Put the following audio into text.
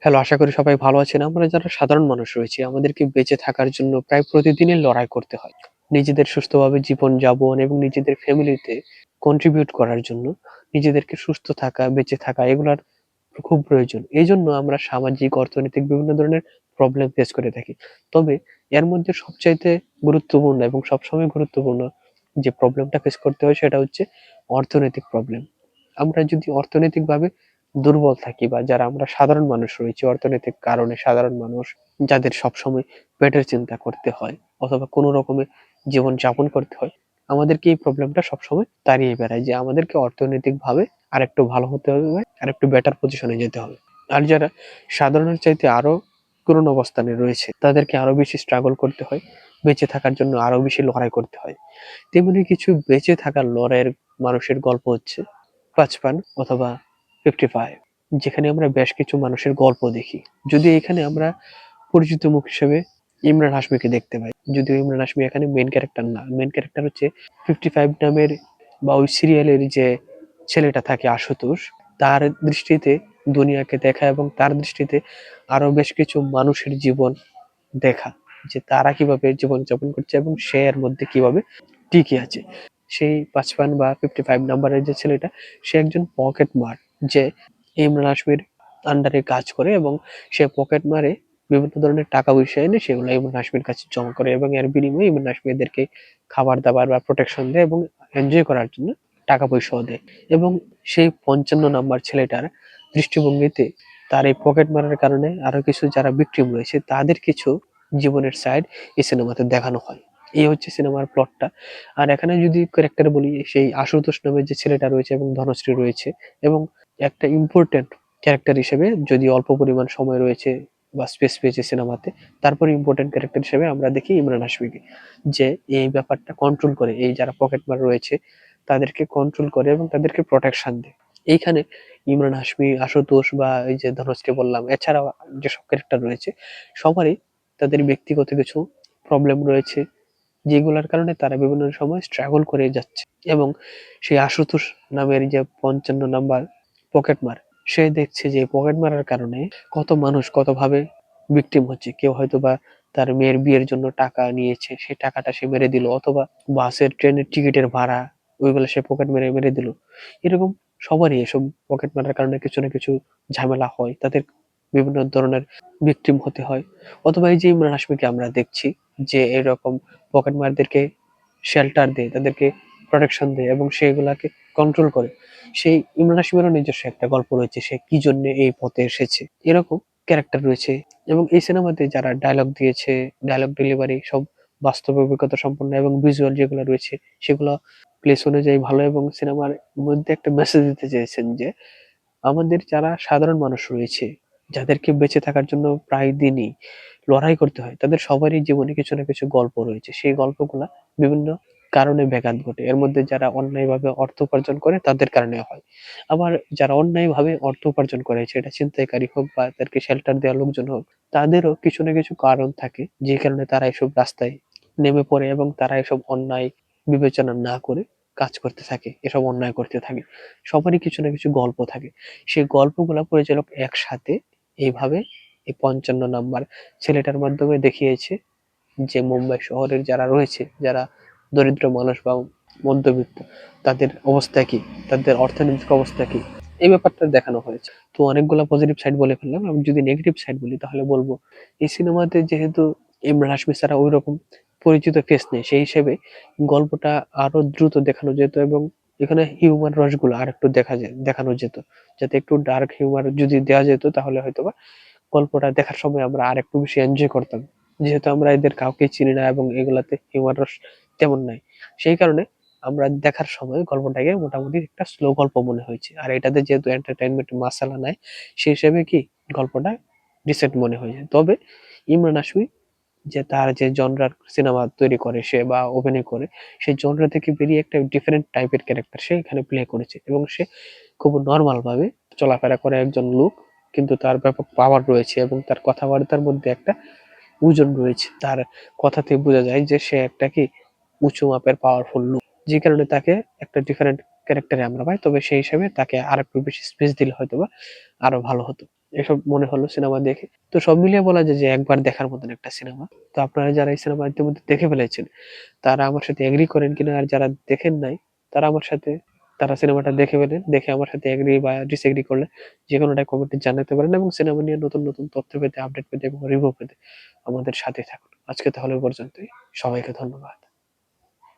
Hello, আশা করি সবাই ভালো আছেন। আমরা যারা সাধারণ মানুষ রয়েছি, আমাদেরকে বেঁচে থাকার জন্য প্রায় প্রতিদিনই লড়াই করতে হয়। নিজেদের সুস্থভাবে জীবনযাপন এবং নিজেদের ফ্যামিলিতে কন্ট্রিবিউট করার জন্য নিজেদেরকে সুস্থ থাকা, বেঁচে থাকা এগুলার খুব প্রয়োজন। এইজন্য আমরা সামাজিক, অর্থনৈতিক বিভিন্ন ধরনের প্রবলেম ফেস করে থাকি। তবে এর মধ্যে সবচাইতে গুরুত্বপূর্ণ এবং সবসময় গুরুত্বপূর্ণ যে প্রবলেমটা ফেস করতে হয় সেটা হচ্ছে অর্থনৈতিক প্রবলেম। আমরা যদি অর্থনৈতিকভাবে দুর্বল থাকি বা যারা আমরা সাধারণ মানুষ রয়েছি অর্থনৈতিক কারণে সাধারণ মানুষ যাদের সবসময় পেটের চিন্তা করতে হয় অথবা কোনো রকমে জীবন যাপন করতে হয়, আমাদেরকে এই প্রবলেমটা সবসময় তাড়িয়ে বেড়ায় যে আমাদেরকে অর্থনৈতিকভাবে আরেকটু ভালো হতে হবে, আরেকটু বেটার পজিশনে যেতে হবে। আর যারা সাধারণের চাইতে আরো পুরনো অবস্থানে রয়েছে তাদেরকে আরো বেশি স্ট্রাগল করতে হয়, বেঁচে থাকার জন্য আরো বেশি লড়াই করতে হয়। তেমনি কিছু বেঁচে থাকার লড়াইয়ের মানুষের গল্প হচ্ছে ৫৫ অথবা 55, যেখানে আমরা বেশ কিছু মানুষের গল্প দেখি। যদি এখানে আমরা পরিচিত মুখ হিসেবে ইমরান হাশমিকে দেখতে পাই, যদিও ইমরান হাশমি এখানে মেইন ক্যারেক্টার না, মেইন ক্যারেক্টার হচ্ছে 55 নামের বা ওই সিরিয়ালের যে ছেলেটা থাকে আশুতোষ, তার দৃষ্টিতে দুনিয়াকে দেখা এবং তার দৃষ্টিতে আরো বেশ কিছু মানুষের জীবন দেখা, যে তারা কিভাবে জীবনযাপন করছে এবং সে এর মধ্যে কিভাবে টিকে আছে। সেই ৫৫ বা 55 নাম্বারের যে ছেলেটা, সে একজন পকেট মার, যে ইমরান হাশমির আন্ডারে কাজ করে এবং সে পকেট মারে বিভিন্ন ধরনের টাকা পয়সা এনে সেগুলো ইমরান হাশমির কাছে জমা করে এবং এর বিনিময়ে ইমরান হাশমি এদেরকে খাবার দাবার বা প্রোটেকশন দেয় এবং এনজয় করার জন্য টাকা পয়সাও দেয়। এবং সেই ৫৫ নাম্বার ছেলেটার দৃষ্টিভঙ্গিতে তার এই পকেট মারার কারণে আরো কিছু যারা ভিকটিম রয়েছে তাদের কিছু জীবনের সাইড এই সিনেমাতে দেখানো হয়। এই হচ্ছে সিনেমার প্লটটা। আর এখানে যদি ক্যারেক্টার বলি, সেই আশুতোষ নামের যে ছেলেটা রয়েছে এবং ধনশ্রী রয়েছে এবং একটা ইম্পর্টেন্ট ক্যারেক্টার হিসেবে, যদি অল্প পরিমাণ সময় রয়েছে বা স্পেস পেয়েছে সিনেমাতে, তারপরে ইম্পর্টেন্ট ক্যারেক্টার হিসেবে আমরা দেখি ইমরান হাশমিকে, যে এই ব্যাপারটা কন্ট্রোল করে, এই যারা পকেট মার রয়েছে তাদেরকে কন্ট্রোল করে এবং তাদেরকে প্রোটেকশন দেয়। এইখানে ইমরান হাশমি, আশুতোষ বা এই যে ধনশ্রী বললাম, এছাড়াও যেসব ক্যারেক্টার রয়েছে সবারই তাদের ব্যক্তিগত কিছু প্রবলেম রয়েছে, যেগুলার কারণে তারা বিভিন্ন সময় স্ট্রাগল করে যাচ্ছে। এবং সেই আশুতোষ নামের যে ৫৫ নাম্বার পকেটমার, সে দেখছে যে পকেট মারার কারণে কত মানুষ কতভাবে ভিকটিম হচ্ছে। কেউ হয়তোবা তার মেয়ের বিয়ের জন্য টাকা নিয়েছে, সেই টাকাটা সে মেরে দিল, অথবা বাসের ট্রেনের টিকিটের ভাড়া ওইগুলো সে পকেট মেরে মেরে দিল। এরকম সবারই এসব পকেট মারার কারণে কিছু না কিছু ঝামেলা হয়, তাদের বিভিন্ন ধরনের ভিকটিম হতে হয়। অথবা এই যে ইমরান হাশমিকে আমরা দেখছি যে এরকম পকেটমারদেরকে শেল্টার দেয়, তাদেরকে প্রোটেকশন দেয় এবং সেগুলাকে কন্ট্রোল করে। সেই ইমরান হাশিমেরও নিজস্ব একটা গল্প রয়েছে, সে কি জন্য এই পথে এসেছে। এরকম ক্যারেক্টার রয়েছে। এবং এই সিনেমাতে যারা ডায়লগ দিয়েছে, ডায়লগ ডেলিভারি সব বাস্তব অভিজ্ঞতা সম্পন্ন এবং ভিজুয়াল যেগুলো রয়েছে সেগুলো প্লেস অনুযায়ী ভালো, এবং সিনেমার মধ্যে একটা মেসেজ দিতে চেয়েছেন যে আমাদের যারা সাধারণ মানুষ রয়েছে, যাদেরকে বেঁচে থাকার জন্য প্রায় দিনই লড়াই করতে হয়, তাদের সবারই জীবনে কিছু না কিছু গল্প রয়েছে। সেই গল্পগুলা বিভিন্ন কারণে ব্যাঘাত ঘটে। এর মধ্যে যারা অন্যায়ভাবে অর্থ উপার্জন করে তাদের কারণে হয়। আবার যারা অন্যায়ভাবে অর্থ উপার্জন করে, সেটা ছিনতাইকারী হোক বা তাদেরকে শেল্টার দেওয়া লোকজন হোক, তাদেরও কিছু না কিছু কারণ থাকে যে কারণে তারা এসব রাস্তায় নেমে পড়ে এবং তারা এসব অন্যায় বিবেচনা না করে কাজ করতে থাকে, এসব অন্যায় করতে থাকে। সবারই কিছু না কিছু গল্প থাকে। সেই গল্পগুলা পরিচালক একসাথে এইভাবে এই ৫৫ নাম্বার ছেলেটার মাধ্যমে দেখিয়েছে যে মুম্বাই শহরের যারা রয়েছে, যারা দরিদ্র মানুষ বা মধ্যবিত্ত, তাদের অবস্থা কি, তাদের অর্থনৈতিক অবস্থা কি, এই ব্যাপারটা দেখানো হয়েছে। তো অনেকগুলা পজিটিভ সাইড বলে ফেললাম। আমি যদি নেগেটিভ সাইড বলি তাহলে বলবো এই সিনেমাতে যেহেতু ইমরান হাশমি ছাড়া ওইরকম পরিচিত ফেস নেই, সেই হিসেবে গল্পটা আরো দ্রুত দেখানো যেত এবং এখানে হিউমার রসগুলো আর একটু দেখানো যেত, যাতে একটু ডার্ক হিউমার যদি দেওয়া যেত তাহলে হয়তোবা গল্পটা দেখার সময় আমরা আর একটু বেশি এনজয় করতাম। যেহেতু আমরা এদের কাউকে চিনি না এবং এগুলাতে হিউমার রস তেমন নাই, সেই কারণে আমরা দেখার সময় গল্পটাকে মোটামুটি একটা স্লো গল্প মনে হয়েছে। আর এটাতে যেহেতু এন্টারটেইনমেন্ট মাসালা নাই, সেই হিসেবে কি গল্পটা ডিসেন্ট মনে হয়েছে। তবে ইমরান হাশমি যে তার যে জনরার সিনেমা তৈরি করে সে বা অভিনয় করে, সেই জনরা থেকে বেরিয়ে একটা ডিফারেন্ট টাইপের ক্যারেক্টার সে এখানে প্লে করেছে এবং সে খুব নরমাল ভাবে চলাফেরা করে একজন লোক, কিন্তু তার ব্যাপক পাওয়ার রয়েছে এবং তার কথাবার্তার মধ্যে একটা ওজন রয়েছে। তার কথাতে বোঝা যায় যে সে একটা কি উঁচু মাপের পাওয়ারফুল লোক, যে কারণে তাকে একটা ডিফারেন্ট ক্যারেক্টারে আমরা পাই। তবে সেই হিসাবে তাকে আর একটু বেশি স্পেস দিলে হয়তোবা আরো ভালো হতো। এসব মনে হলো সিনেমা দেখে। তো সব মিলিয়ে বলা যায় যে একবার দেখার মতন একটা সিনেমা। তো আপনারা যারা এই সিনেমা ইতিমধ্যে দেখে ফেলেছেন, তারা আমার সাথে এগ্রি করেন কিনা, আর যারা দেখেন নাই তারা আমার সাথে তারা সিনেমাটা দেখে ফেলেন। দেখে আমার সাথে এগ্রি বা ডিসএগ্রি করলে যেকোনোটাই কমেন্টে জানাতে পারেন, এবং সিনেমা নিয়ে নতুন নতুন তথ্য পেতে, আপডেট পেতে এবং রিভিউ পেতে আমাদের সাথে থাকুন। আজকে তাহলে এ পর্যন্তই। সবাইকে ধন্যবাদ।